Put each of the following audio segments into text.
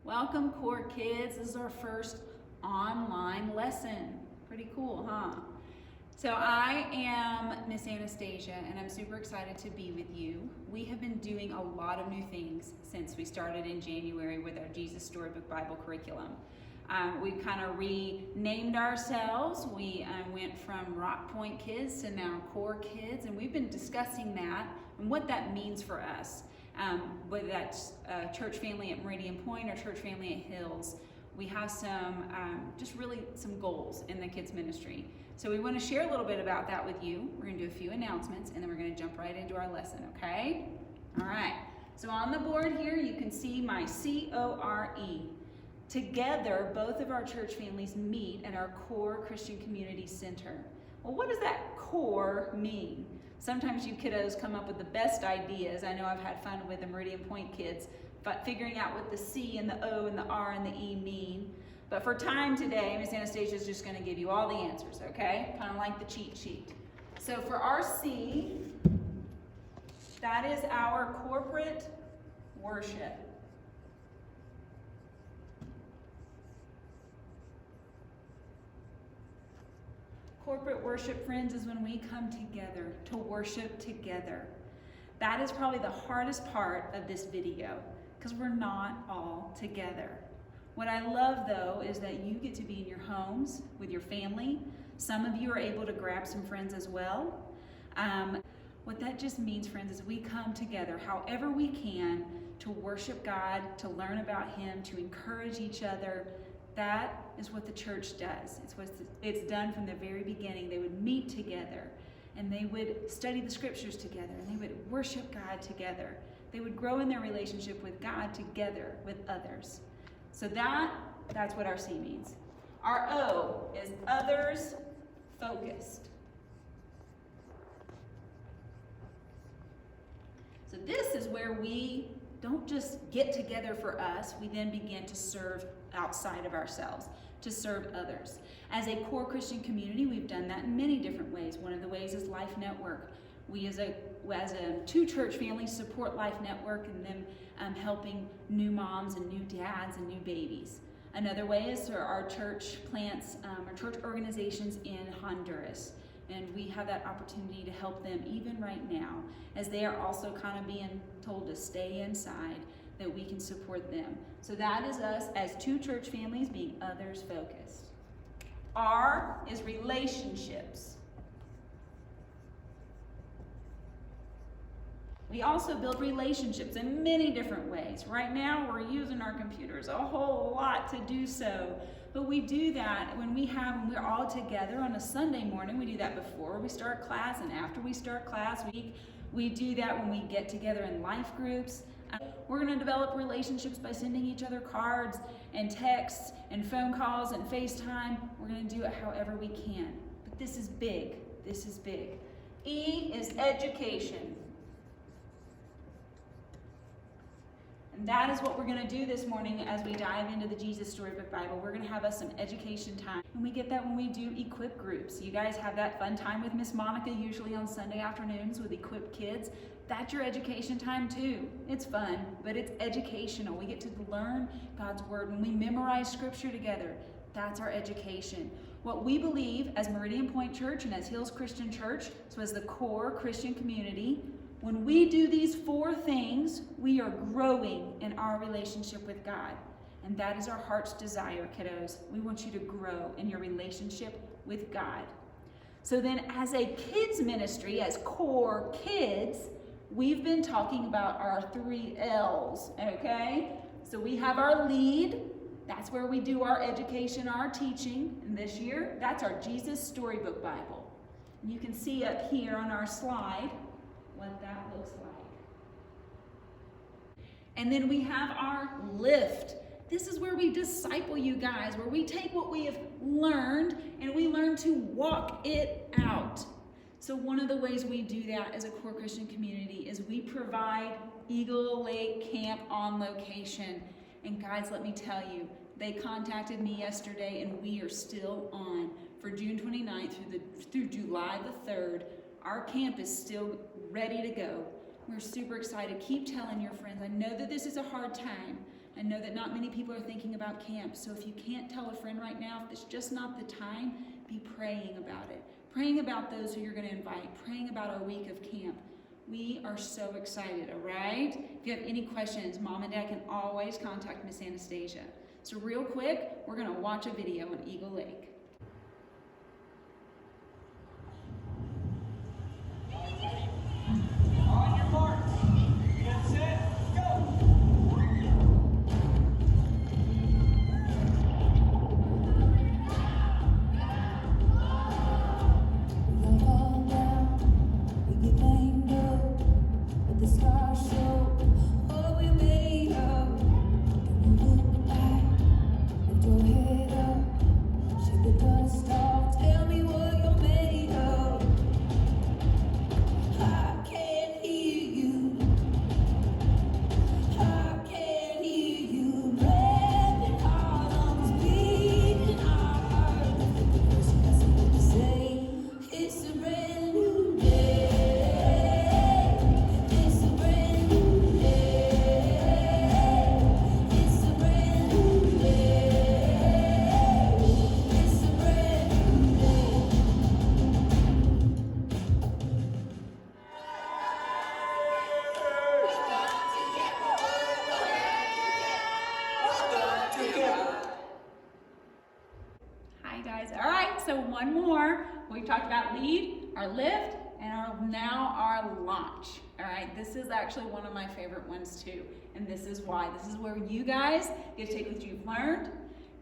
Welcome, Core Kids. This is our first online lesson. Pretty cool, huh? So I am Miss Anastasia, and I'm super excited to be with you. We have been doing a lot of new things since we started in January with our Jesus Storybook Bible curriculum. We kind of renamed ourselves. We went from Rock Point Kids to now Core Kids, and we've been discussing that and what that means for us. Whether that's church family at Meridian Point or church family at Hills, we have some just really some goals in the kids ministry. So we want to share a little bit about that with you. We're going to do a few announcements and then we're going to jump right into our lesson, okay? All right. So on the board here, you can see my CORE. Together, both of our church families meet at our Core Christian Community Center. Well, what does that core mean? Sometimes you kiddos come up with the best ideas. I know I've had fun with the Meridian Point kids, but figuring out what the C and the O and the R and the E mean. But for time today, Miss Anastasia is just going to give you all the answers, okay? Kind of like the cheat sheet. So for our C, that is our corporate worship. Corporate worship, friends, is when we come together to worship together. That is probably the hardest part of this video because we're not all together. What I love, though, is that you get to be in your homes with your family. Some of you are able to grab some friends as well. What that just means, friends, is we come together however we can to worship God, to learn about Him, to encourage each other. That is what the church does. It's done from the very beginning. They would meet together and they would study the scriptures together and they would worship God together. They would grow in their relationship with God together with others. So that's what our C means. Our O is others focused. So this is where we don't just get together for us, we then begin to serve outside of ourselves, to serve others. As a core Christian community, we've done that in many different ways. One of the ways is Life Network. We as a two church families support Life Network and them helping new moms and new dads and new babies. Another way is our church plants, our church organizations in Honduras. And we have that opportunity to help them even right now, as they are also kind of being told to stay inside, that we can support them. So that is us as two church families being others focused. R is relationships. We also build relationships in many different ways. Right now, we're using our computers a whole lot to do so. But we do that when we're all together on a Sunday morning. We do that before we start class and after we start class. We do that when we get together in life groups. We're going to develop relationships by sending each other cards and texts and phone calls and FaceTime. We're going to do it however we can. But this is big. This is big. E is education. And that is what we're going to do this morning as we dive into the Jesus Storybook Bible. We're going to have us some education time. And we get that when we do equip groups. You guys have that fun time with Miss Monica, usually on Sunday afternoons with equip kids. That's your education time too. It's fun, but it's educational. We get to learn God's Word. When we memorize Scripture together, that's our education. What we believe as Meridian Point Church and as Hills Christian Church, so as the core Christian community, when we do these four things, we are growing in our relationship with God. And that is our heart's desire, kiddos. We want you to grow in your relationship with God. So then as a kids ministry, as core kids, we've been talking about our 3 L's, okay? So we have our lead. That's where we do our education, our teaching. And this year, that's our Jesus Storybook Bible. And you can see up here on our slide what that looks like. And then we have our lift. This is where we disciple you guys, where we take what we have learned and we learn to walk it out. So one of the ways we do that as a core Christian community is we provide Eagle Lake Camp on location. And guys, let me tell you, they contacted me yesterday and we are still on for June 29th through July the 3rd. Our camp is still ready to go. We're super excited. Keep telling your friends. I know that this is a hard time. I know that not many people are thinking about camp, so if you can't tell a friend right now, if it's just not the time, be praying about it. Praying about those who you're going to invite, praying about our week of camp. We are so excited, all right? If you have any questions, Mom and Dad can always contact Miss Anastasia. So real quick, we're going to watch a video on Eagle Lake. On your mark. Get set, go! Hi guys. All right, so one more. We talked about lead, our lift, and now our launch. All right, this is actually one of my favorite ones too. And this is why. This is where you guys get to take what you've learned.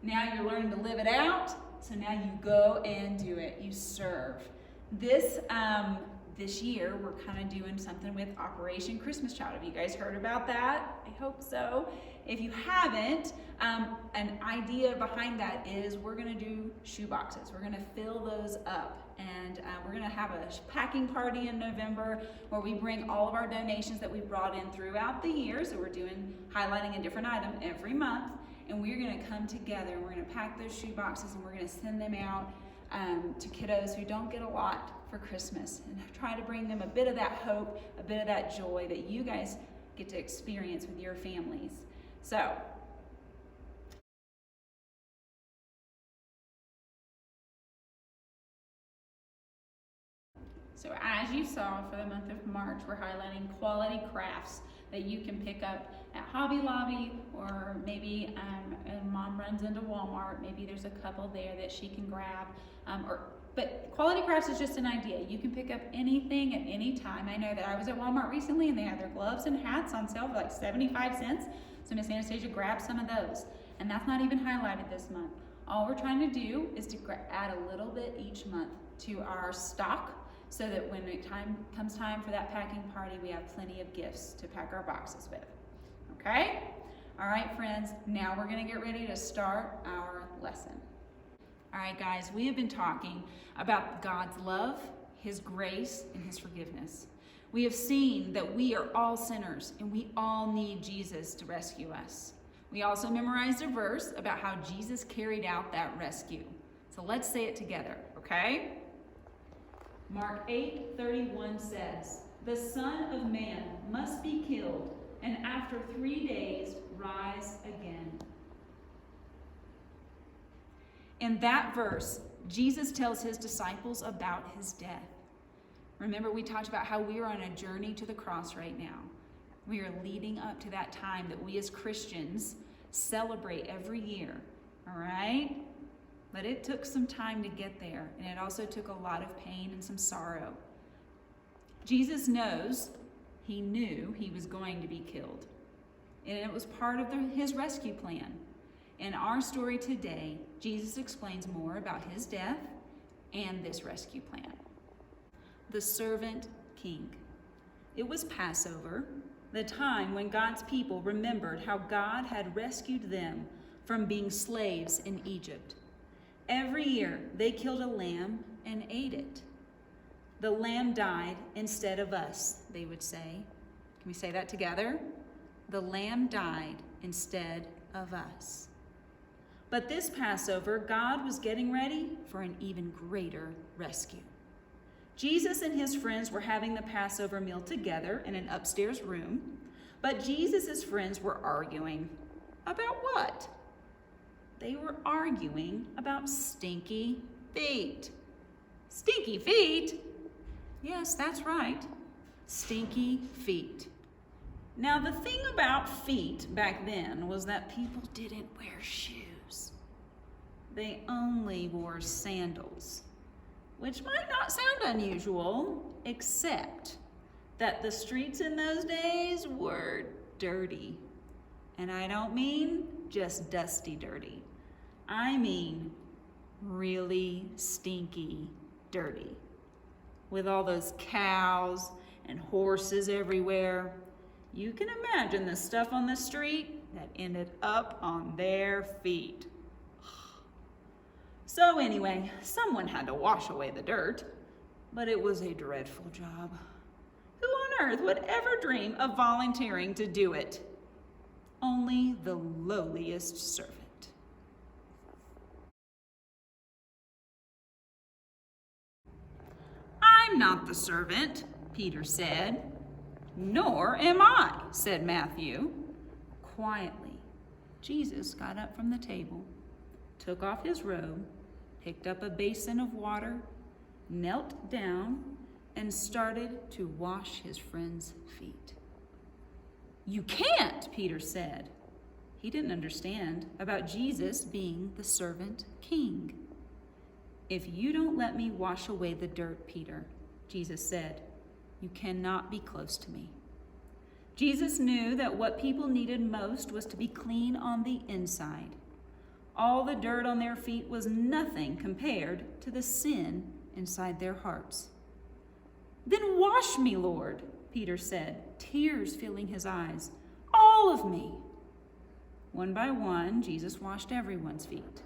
Now you're learning to live it out. So now you go and do it. You serve. This year, we're kind of doing something with Operation Christmas Child. Have you guys heard about that? I hope so. If you haven't, an idea behind that is we're going to do shoe boxes. We're going to fill those up, and we're going to have a packing party in November where we bring all of our donations that we brought in throughout the year. So we're highlighting a different item every month, and we're going to come together and we're going to pack those shoe boxes and we're going to send them out to kiddos who don't get a lot for Christmas, and try to bring them a bit of that hope, a bit of that joy that you guys get to experience with your families. So as you saw, for the month of March, we're highlighting quality crafts that you can pick up at Hobby Lobby, or maybe Mom runs into Walmart. Maybe there's a couple there that she can grab. But quality crafts is just an idea. You can pick up anything at any time. I know that I was at Walmart recently and they had their gloves and hats on sale for like 75 cents. So Miss Anastasia grabbed some of those. And that's not even highlighted this month. All we're trying to do is to add a little bit each month to our stock, so that when it comes time for that packing party, we have plenty of gifts to pack our boxes with. Okay? All right, friends, now we're going to get ready to start our lesson. All right, guys, we have been talking about God's love, His grace, and His forgiveness. We have seen that we are all sinners and we all need Jesus to rescue us. We also memorized a verse about how Jesus carried out that rescue. So let's say it together, okay? Mark 8:31 says, "The Son of Man must be killed, and after 3 days rise again." In that verse, Jesus tells his disciples about his death. Remember, we talked about how we are on a journey to the cross right now. We are leading up to that time that we as Christians celebrate every year, all right? But it took some time to get there, and it also took a lot of pain and some sorrow. Jesus he knew he was going to be killed, and it was part of his rescue plan. In our story today, Jesus explains more about his death and this rescue plan. The servant king. It was Passover, the time when God's people remembered how God had rescued them from being slaves in Egypt. Every year, they killed a lamb and ate it. The lamb died instead of us, they would say. Can we say that together? The lamb died instead of us. But this Passover, God was getting ready for an even greater rescue. Jesus and his friends were having the Passover meal together in an upstairs room, but Jesus' friends were arguing. About what? They were arguing about stinky feet. Stinky feet? Yes, that's right. Stinky feet. Now, the thing about feet back then was that people didn't wear shoes. They only wore sandals, which might not sound unusual, except that the streets in those days were dirty. And I don't mean just dusty dirty. I mean really stinky dirty. With all those cows and horses everywhere, you can imagine the stuff on the street that ended up on their feet. So anyway, someone had to wash away the dirt, but it was a dreadful job. Who on earth would ever dream of volunteering to do it? Only the lowliest servant. I'm not the servant, Peter said. Nor am I, said Matthew. Quietly, Jesus got up from the table, took off his robe, picked up a basin of water, knelt down, and started to wash his friend's feet. You can't, Peter said. He didn't understand about Jesus being the servant king. If you don't let me wash away the dirt, Peter, Jesus said, you cannot be close to me. Jesus knew that what people needed most was to be clean on the inside. All the dirt on their feet was nothing compared to the sin inside their hearts. Then wash me, Lord, Peter said, tears filling his eyes. All of me. One by one, Jesus washed everyone's feet.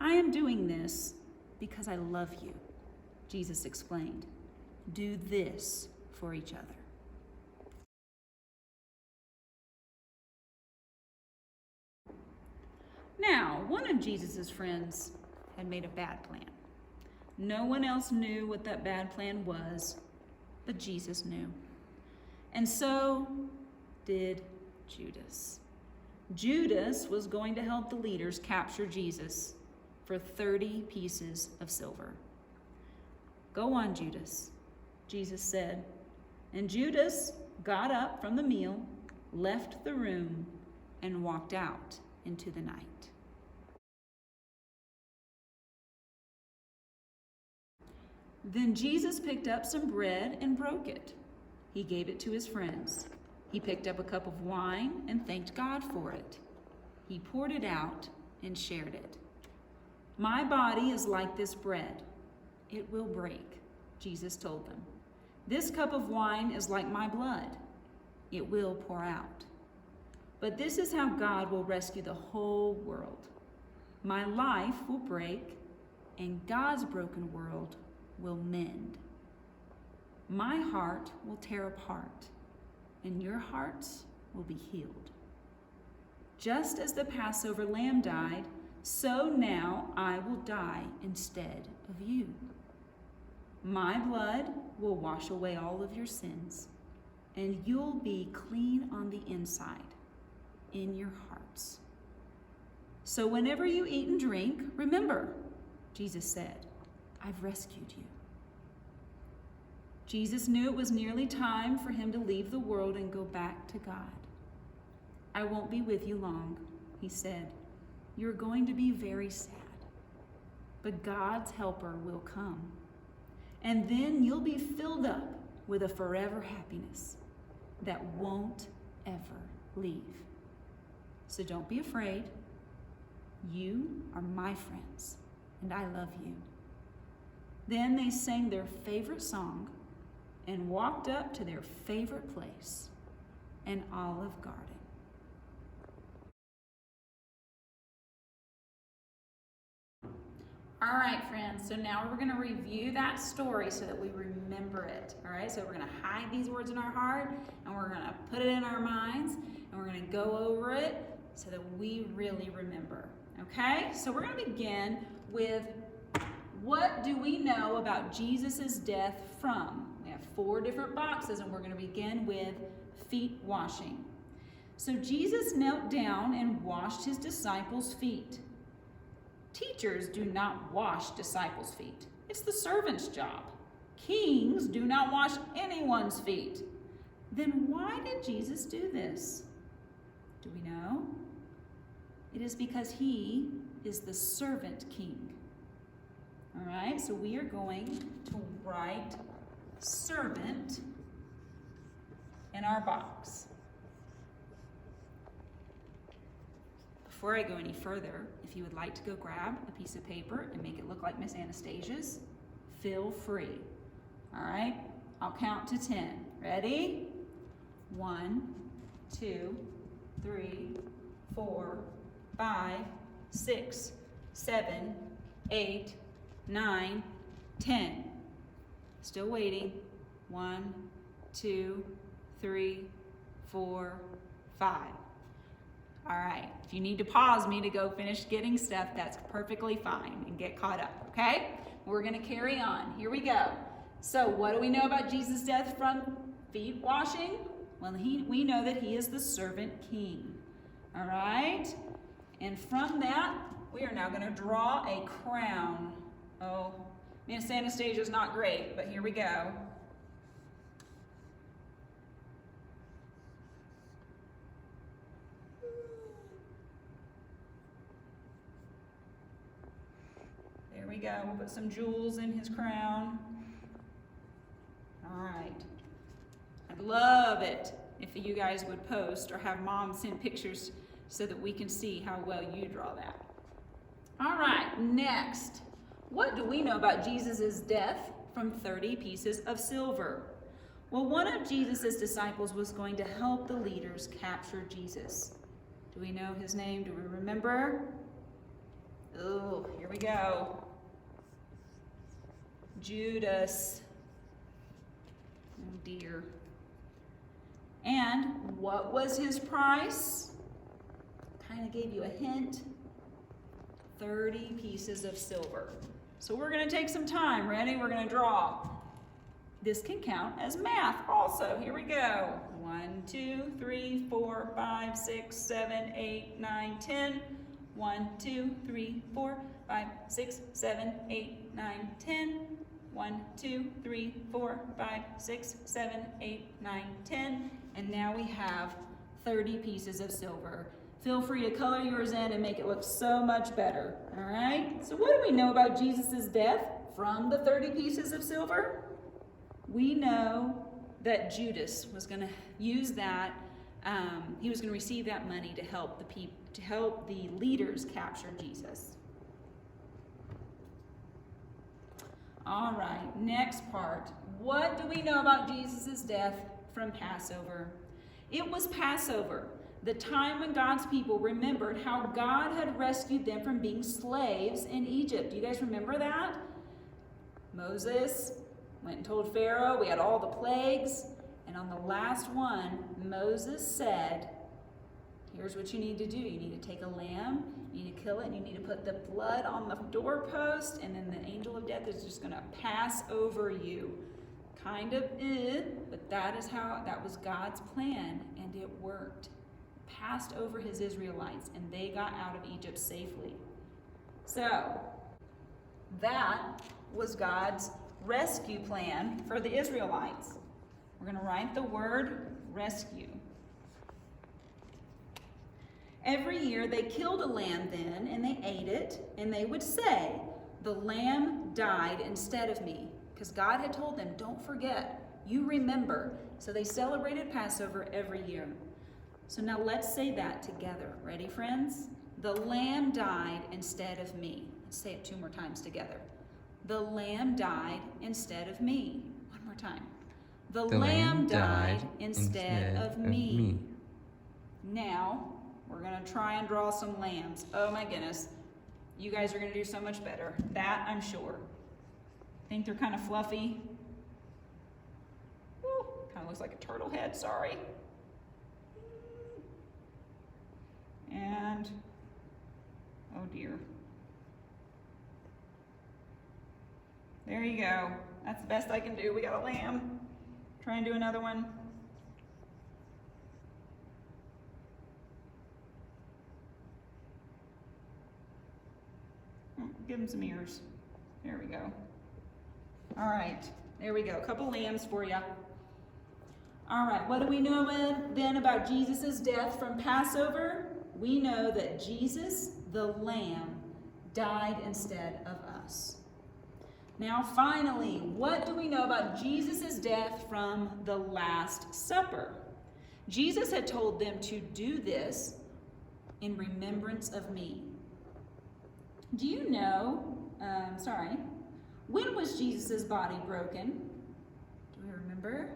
I am doing this because I love you, Jesus explained. Do this for each other. Now, one of Jesus' friends had made a bad plan. No one else knew what that bad plan was, but Jesus knew. And so did Judas. Judas was going to help the leaders capture Jesus for 30 pieces of silver. Go on, Judas, Jesus said. And Judas got up from the meal, left the room, and walked out into the night. Then Jesus picked up some bread and broke it. He gave it to his friends. He picked up a cup of wine and thanked God for it. He poured it out and shared it. My body is like this bread. It will break, Jesus told them. This cup of wine is like my blood. It will pour out. But this is how God will rescue the whole world. My life will break, and God's broken world will mend. My heart will tear apart, and your hearts will be healed. Just as the Passover lamb died, so now I will die instead of you. My blood will wash away all of your sins, and you'll be clean on the inside, in your hearts. So whenever you eat and drink, remember, Jesus said, I've rescued you. Jesus knew it was nearly time for him to leave the world and go back to God. I won't be with you long, he said. You're going to be very sad, but God's helper will come. And then you'll be filled up with a forever happiness that won't ever leave. So don't be afraid. You are my friends, and I love you. Then they sang their favorite song and walked up to their favorite place, an Olive Garden. All right, friends, so now we're going to review that story so that we remember it. All right, so we're going to hide these words in our heart, and we're going to put it in our minds, and we're going to go over it so that we really remember. Okay, so we're going to begin with what do we know about Jesus' death from? We have 4 different boxes, and we're going to begin with feet washing. So Jesus knelt down and washed his disciples' feet. Teachers do not wash disciples' feet. It's the servant's job. Kings do not wash anyone's feet. Then why did Jesus do this? Do we know? It is because he is the servant king. All right, so we are going to write servant in our box. Before I go any further, if you would like to go grab a piece of paper and make it look like Miss Anastasia's, feel free. All right, I'll count to 10. Ready? 1, 2, 3, 4, 5, 6, 7, 8, 9, 10. Still waiting. 1, 2, 3, 4, 5. All right, if you need to pause me to go finish getting stuff, that's perfectly fine, and get caught up, okay? We're gonna carry on. Here we go. So what do we know about Jesus' death from feet washing? Well, we know that he is the servant king, all right? And from that, we are now gonna draw a crown. Oh, Miss Anastasia's not great, but here we go. There we go. We'll put some jewels in his crown. All right. I'd love it if you guys would post or have mom send pictures so that we can see how well you draw that. All right, next. What do we know about Jesus' death from 30 pieces of silver? Well, one of Jesus' disciples was going to help the leaders capture Jesus. Do we know his name? Do we remember? Oh, here we go. Judas. Oh dear. And what was his price? Kind of gave you a hint. 30 pieces of silver. So we're going to take some time. Ready? We're going to draw. This can count as math also. Here we go. 1, 2, 3, 4, 5, 6, 7, 8, 9, 10. 1, 2, 3, 4, 5, 6, 7, 8, 9, 10. 1, 2, 3, 4, 5, 6, 7, 8, 9, 10. And now we have 30 pieces of silver. Feel free to color yours in and make it look so much better. All right? So what do we know about Jesus' death from the 30 pieces of silver? We know that Judas was going to use that. He was going to receive that money to help the people, to help the leaders capture Jesus. All right, next part. What do we know about Jesus' death from Passover? It was Passover, the time when God's people remembered how God had rescued them from being slaves in Egypt. Do you guys remember that? Moses went and told Pharaoh, we had all the plagues, and on the last one, Moses said, here's what you need to do. You need to take a lamb, you need to kill it, and you need to put the blood on the doorpost, and then the angel of death is just going to pass over you. Kind of, but that was God's plan, and it worked. Passed over his Israelites, and they got out of Egypt safely. So, that was God's rescue plan for the Israelites. We're going to write the word rescue. Every year they killed a lamb then, and they ate it, and they would say, the lamb died instead of me. Because God had told them, don't forget, you remember. So they celebrated Passover every year. So now let's say that together. Ready, friends? The lamb died instead of me. Let's say it 2 more times together. The lamb died instead of me. 1 more time. The lamb died instead of me. Now, we're going to try and draw some lambs. Oh my goodness. You guys are going to do so much better. That I'm sure. Think they're kind of fluffy. Kind of looks like a turtle head, sorry. And, oh dear. There you go. That's the best I can do. We got a lamb. Try and do another one. Give him some ears. There we go. All right, there we go. A couple lambs for you. All right, what do we know then about Jesus' death from Passover? We know that Jesus, the Lamb, died instead of us. Now, finally, what do we know about Jesus' death from the Last Supper? Jesus had told them to do this in remembrance of me. Do you know, when was Jesus' body broken? Do we remember?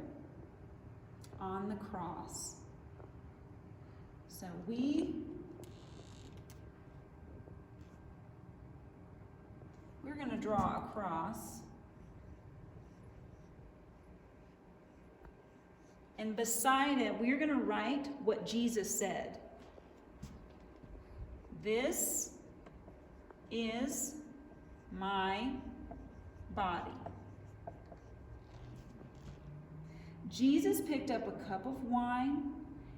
On the cross. So we're going to draw a cross. And beside it, we're going to write what Jesus said. This is my body. Jesus picked up a cup of wine,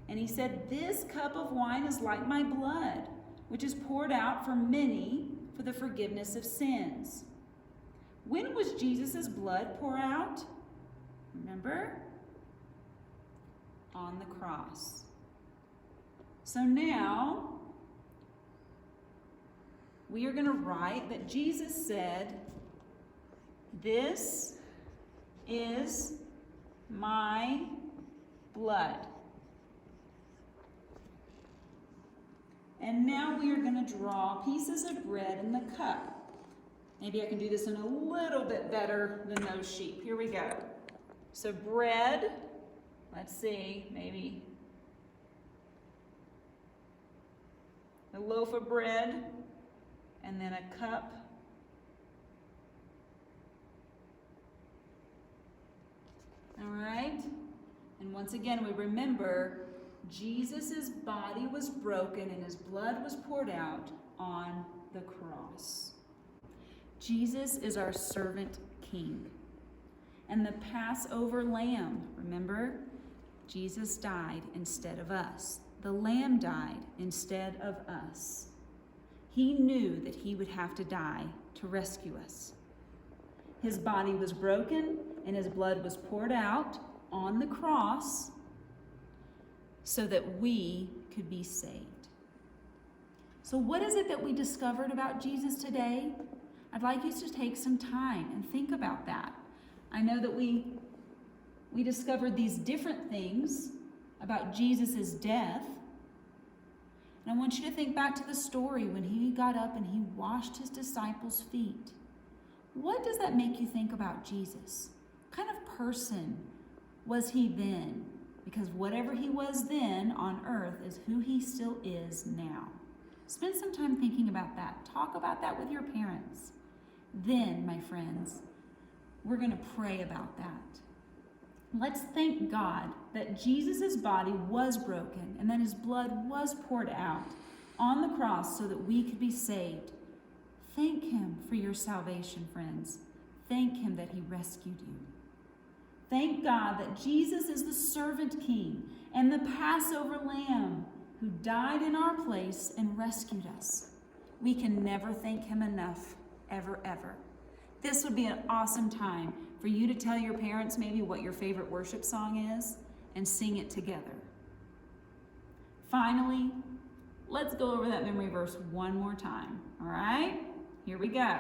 and he said, "This cup of wine is like my blood, which is poured out for many for the forgiveness of sins." When was Jesus' blood poured out? Remember? On the cross. So now, we are going to write that Jesus said, "This is my blood." And now we are going to draw pieces of bread in the cup. Maybe I can do this in a little bit better than those sheep. Here we go. So bread, let's see, maybe a loaf of bread, and then a cup. All right? And once again, we remember Jesus' body was broken and his blood was poured out on the cross. Jesus is our servant king and the Passover lamb. Remember, Jesus died instead of us. The lamb died instead of us. He knew that he would have to die to rescue us. His body was broken and his blood was poured out on the cross so that we could be saved. So what is it that we discovered about Jesus today? I'd like you to take some time and think about that. I know that we discovered these different things about Jesus' death. And I want you to think back to the story when he got up and he washed his disciples' feet. What does that make you think about Jesus? What kind of person was he then? Because whatever he was then on earth is who he still is now. Spend some time thinking about that. Talk about that with your parents. Then, my friends, we're going to pray about that. Let's thank God that Jesus' body was broken and that his blood was poured out on the cross so that we could be saved. Thank him for your salvation, friends. Thank him that he rescued you. Thank God that Jesus is the servant king and the Passover lamb who died in our place and rescued us. We can never thank him enough, ever, ever. This would be an awesome time for you to tell your parents maybe what your favorite worship song is and sing it together. Finally, let's go over that memory verse one more time. All right? Here we go.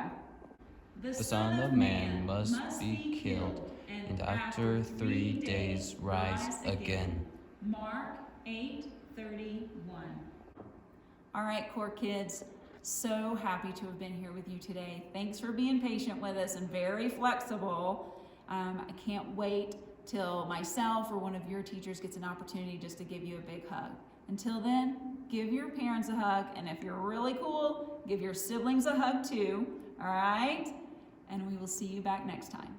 The Son of Man must be killed, and after 3 days rise again. Mark 8:31. All right, core kids, so happy to have been here with you today. Thanks for being patient with us and very flexible. I can't wait till myself or one of your teachers gets an opportunity just to give you a big hug. Until then, give your parents a hug, and if you're really cool, give your siblings a hug too, all right? And we will see you back next time.